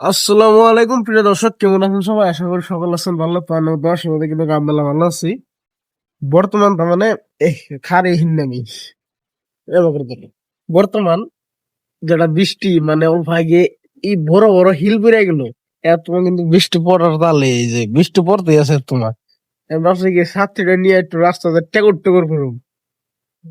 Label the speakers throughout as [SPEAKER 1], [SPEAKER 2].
[SPEAKER 1] আসসালামু আলাইকুম প্রিয় দর্শক, কেমন আছেন সবাই? আশা করি সকল আছেন ভালো। তো আমি দশ মধ্যে কিন্তু আলহামদুলিল্লাহ ভালো আছি। বর্তমান তার মানে খারে হিন্নামি বর্তমান যেটা বৃষ্টি মানে ও ভাগে এই বড় বড় হিল বেড়ে গেল। তোমার কিন্তু বৃষ্টি পড়ার তালে এই যে বৃষ্টি পড়তে আছে তোমার। আমি ভাবছি কি ছাত্রীটা নিয়ে একটু রাস্তাতে টেকর টেকর করুম,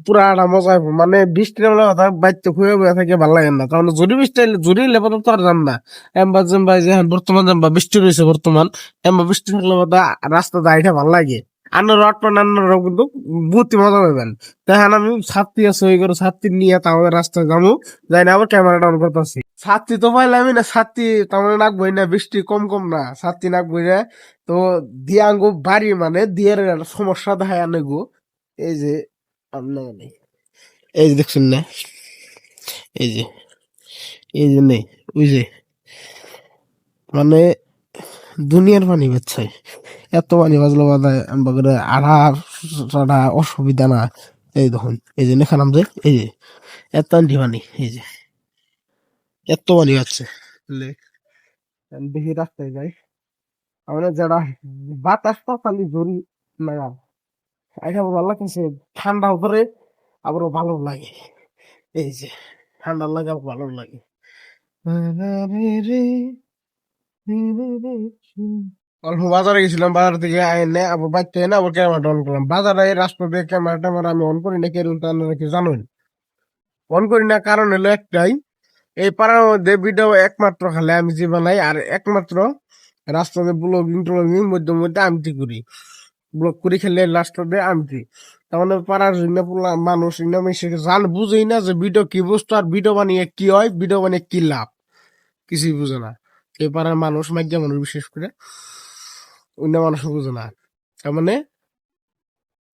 [SPEAKER 1] পুরা একটা মজা হইব। মানে বৃষ্টি নামলে কথা বাইতে খুঁয়ে বয়ে থাকে ভালো লাগে না, কারণ যদি বৃষ্টি আইলে যদি লেপা তো আর যান না। এমবা যেমবা যে এখন বর্তমান যেমবা বৃষ্টি রয়েছে বর্তমান, এমবা বৃষ্টি থাকলে কথা রাস্তা দাঁড়িয়ে ভালো লাগে। আন্নার রড পান আন্নারাও কিন্তু বহুত মজা পাবেন। দেখেন আমি ছাত্রী আছে ওই করে ছাত্রী নিয়ে তাহলে রাস্তায় যাবো, যাই না আবার ক্যামেরাটা অন করতেছি। ছাত্রী তো পাইলামই না, ছাত্রী তার মানে নাকবই না, বৃষ্টি কম কম না, ছাত্রী নাকবই না। তো দিয়ে আঙ্গু বাড়ি মানে দিয়ে সমস্যা দেখায় আনেগো। এই যে আপনার এই যে দেখছেন না, এই যে নেই ওই যে মানে দুনিয়ার পানি বাচ্চাই এত পানি বাজলো বাদায় আমাদের আড়ার অসুবিধা না। এই দেখুন এই যে নেখানাম যে এই যে এত আন্টি পানি, এই যে এত পানি বাচ্ছে বেশি রাস্তায় যাই আমরা যারা বাতাস পাতালি জরি না এটা ভালো লাগছে। ঠান্ডা উপরে আবার ভালো লাগে, এই যে ঠান্ডা লাগে আবার ভালো লাগে। অল্প বাজারে গেছিলাম, বাজার থেকে আইনে আবার বাইতে এনে আবার ক্যামেরাটা অন করলাম। বাজারে এই রাস্তাতে ক্যামেরা ট্যামেরা আমি অন করি না, কেরম কি জানুন অন করি না, কারণ হলো একটাই, এই পাড়ার মধ্যে ভিডিও একমাত্র খালে আমি যে বানাই, আর একমাত্র রাস্তাতে ব্লগিং ট্লগিং মধ্যে মধ্যে আমি করি, ব্লগ করি খেলে লাস্টে আমি তার মানে পাড়ার জন্য মানুষ জান বুঝেই না যে ভিডিও কি বস্তু আর ভিডিও বানিয়ে কি হয়, ভিডিও বানিয়ে কি লাভ, কিছুই বুঝে না। এই পাড়ার মানুষ মাইকা মানুষ বিশেষ করে অন্য মানুষ বুঝে না। তার মানে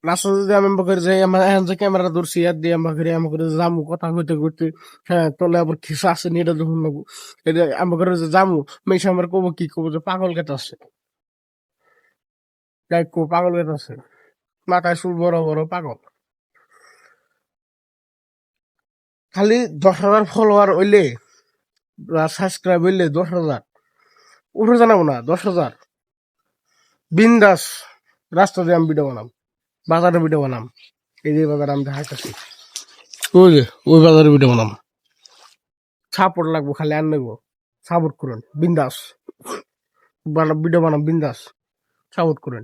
[SPEAKER 1] রাস্তা যদি আমি করে যাই, আমার এখন যে ক্যামেরা ধরছি আর দিয়ে আমার করে যামু কথা কইতে কইতে, হ্যাঁ তলে আবার কিছু আছে নি এটা যখন লাগবো, এটা আমার করে যে যামু মেশে আমার কবো কি কবো যে পাগল কেটে আছে, যাই কো পাগল কেটে আছে, মাথায় চুল বড় বড় পাগল। খালি 10,000 ফলোয়ার হইলে, সাবস্ক্রাইব হইলে 10,000 উঠে জানাবো না, 10,000 বিন্দাস রাস্তা দিয়ে আমি ভিডিও বানাম, বাজারে ভিডিও বানাম। এই যে বাজার আমি দেখাইতেছি, ওই যে ওই বাজারে ভিডিও বানাম। সাপোর্ট লাগবো, খালি আর নেবো, সাপোর্ট করুন বিন্দাস, ভিডিও বানাম বিন্দাস, সাপোর্ট করুন।